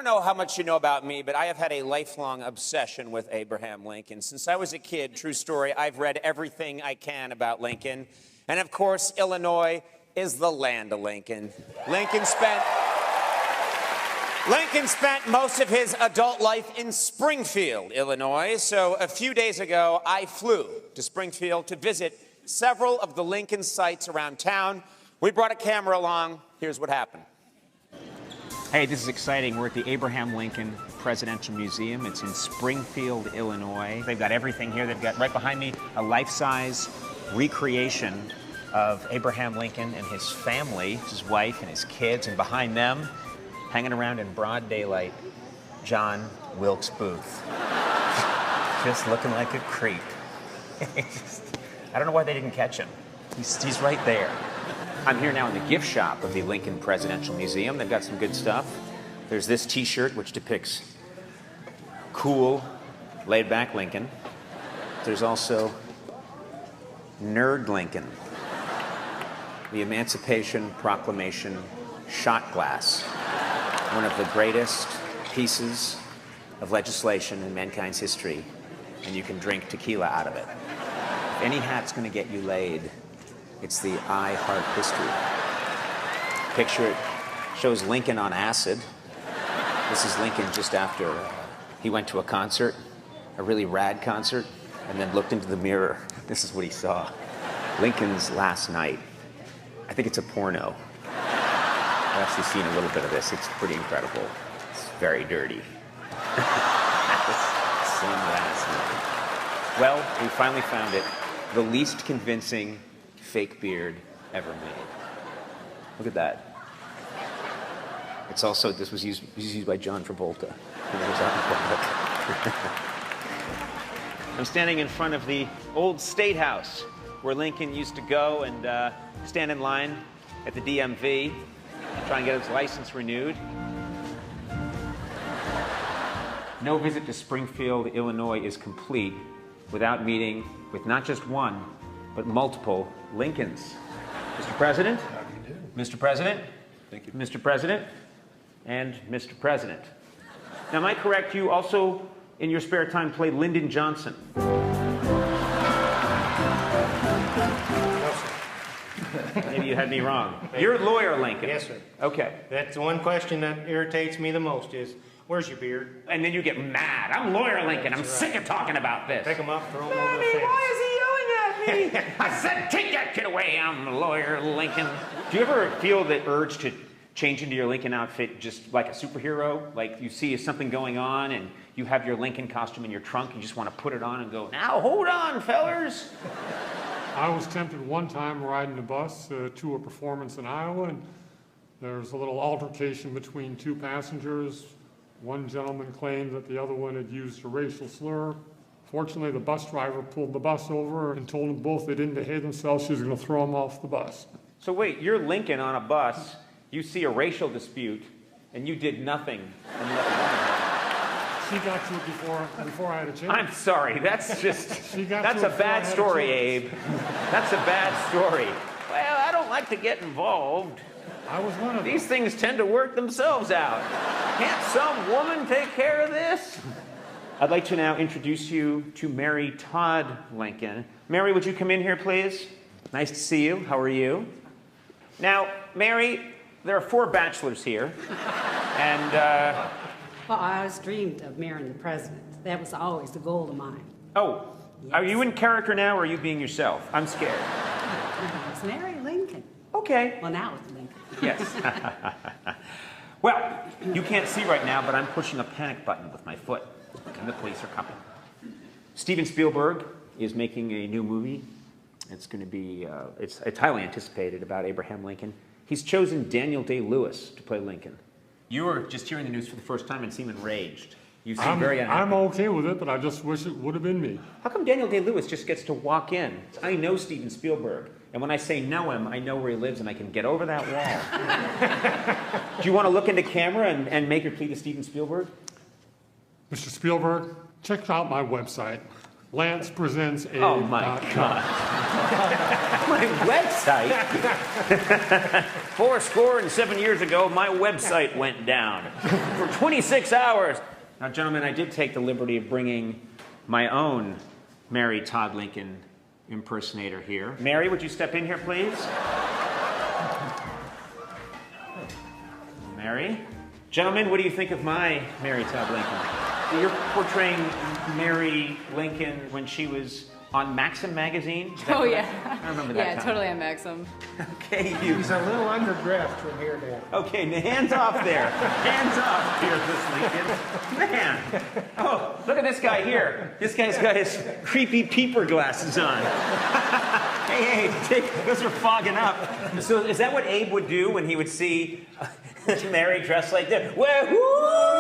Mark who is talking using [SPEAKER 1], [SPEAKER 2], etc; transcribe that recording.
[SPEAKER 1] don't know how much you know about me, but I have had a lifelong obsession with Abraham Lincoln. Since I was a kid, true story, I've read everything I can about Lincoln. And of course, Illinois is the land of Lincoln. Lincoln spent most of his adult life in Springfield, Illinois. So a few days ago, I flew to Springfield to visit several of the Lincoln sites around town. We brought a camera along. Here's what happened. Hey, this is exciting. We're at the Abraham Lincoln Presidential Museum. It's in Springfield, Illinois. They've got everything here. They've got right behind me a life-size recreation of Abraham Lincoln and his family, his wife and his kids, and behind them, hanging around in broad daylight, John Wilkes Booth. Just looking like a creep. I don't know why they didn't catch him. He's right there. I'm here now in the gift shop of the Lincoln Presidential Museum. They've got some good stuff. There's this t-shirt which depicts cool, laid-back Lincoln. There's also Nerd Lincoln, the Emancipation Proclamation shot glass, one of the greatest pieces of legislation in mankind's history, and you can drink tequila out of it. If any hat's going to get you laid, it's the I Heart History. Picture it shows Lincoln on acid. This is Lincoln just after he went to a concert, a really rad concert, and then looked into the mirror. This is what he saw. Lincoln's last night. I think it's a porno. I've actually seen a little bit of this. It's pretty incredible. It's very dirty. Same last night. Well, we finally found it. The least convincing fake beard ever made. Look at that. It's also, this was used by John Travolta. I'm standing in front of the old State House where Lincoln used to go and stand in line at the DMV, try and get his license renewed. No visit to Springfield, Illinois is complete without meeting with not just one, but multiple Lincolns. Mr. President? How do you do? Mr. President? Thank you. Mr. President? And Mr. President. Now, am I correct, you also, in your spare time, played Lyndon Johnson?
[SPEAKER 2] No, sir.
[SPEAKER 1] Maybe you had me wrong. You're lawyer Lincoln.
[SPEAKER 2] Yes, sir.
[SPEAKER 1] Okay.
[SPEAKER 2] That's the one question that irritates me the most is, where's your beard?
[SPEAKER 1] And then you get mad. I'm lawyer Lincoln. I'm sick of talking about this.
[SPEAKER 2] Pick him up, throw him over the fence.
[SPEAKER 1] Why is he yelling at me? I said, take that kid away. I'm lawyer Lincoln. Do you ever feel the urge to change into your Lincoln outfit just like a superhero? Like you see something going on and you have your Lincoln costume in your trunk and you just want to put it on and go, now hold on, fellers.
[SPEAKER 3] I was tempted one time riding a bus to a performance in Iowa, and there was a little altercation between two passengers. One gentleman claimed that the other one had used a racial slur. Fortunately, the bus driver pulled the bus over and told them both they didn't behave themselves. She was going to throw them off the bus.
[SPEAKER 1] So wait, you're Lincoln on a bus, you see a racial dispute, and you did nothing. And let it run.
[SPEAKER 3] She got to it before I had a chance.
[SPEAKER 1] I'm sorry, that's just, that's
[SPEAKER 3] to
[SPEAKER 1] a
[SPEAKER 3] it
[SPEAKER 1] bad
[SPEAKER 3] before I had a
[SPEAKER 1] story,
[SPEAKER 3] chance.
[SPEAKER 1] Abe. That's a bad story. Well, I don't like to get involved.
[SPEAKER 3] I was one of them.
[SPEAKER 1] These things tend to work themselves out. Can't some woman take care of this? I'd like to now introduce you to Mary Todd Lincoln. Mary, would you come in here, please? Nice to see you. How are you? Now, Mary, there are 4 bachelors here, and
[SPEAKER 4] Well, I always dreamed of marrying the president. That was always the goal of mine.
[SPEAKER 1] oh,
[SPEAKER 4] Yes.
[SPEAKER 1] Are you in character now, or are you being yourself? I'm scared.
[SPEAKER 4] It's Mary Lincoln.
[SPEAKER 1] Okay.
[SPEAKER 4] Well, now it's Lincoln.
[SPEAKER 1] Yes. Well, you can't see right now, but I'm pushing a panic button with my foot, and the police are coming. Steven Spielberg is making a new movie. It's going to be, it's highly anticipated, about Abraham Lincoln. He's chosen Daniel Day-Lewis to play Lincoln. You were just hearing the news for the first time and seem enraged. You seem very unhappy.
[SPEAKER 3] I'm okay with it, but I just wish it would have been me.
[SPEAKER 1] How come Daniel Day-Lewis just gets to walk in? I know Steven Spielberg, and when I say know him, I know where he lives and I can get over that wall. Do you want to look into camera and make your plea to Steven Spielberg?
[SPEAKER 3] Mr. Spielberg, check out my website. lancepresentsaid.com.
[SPEAKER 5] Oh my God. My website? 7 years ago, my website went down for 26 hours.
[SPEAKER 1] Now, gentlemen, I did take the liberty of bringing my own Mary Todd Lincoln impersonator here. Mary, would you step in here, please? Mary? Gentlemen, what do you think of my Mary Todd Lincoln? You're portraying Mary Lincoln when she was on Maxim magazine? Is that
[SPEAKER 6] Oh,
[SPEAKER 1] correct?
[SPEAKER 6] yeah.
[SPEAKER 1] I remember that
[SPEAKER 6] Yeah,
[SPEAKER 1] time.
[SPEAKER 6] totally on Maxim.
[SPEAKER 1] Okay, you.
[SPEAKER 2] He's a little underdressed from here to there.
[SPEAKER 1] Okay, now hands off there. Hands off here, Miss Lincoln. Man. Oh, look at this guy here. This guy's got his creepy peeper glasses on. Hey, those are fogging up. So is that what Abe would do when he would see Mary dressed like that? Well, whoo!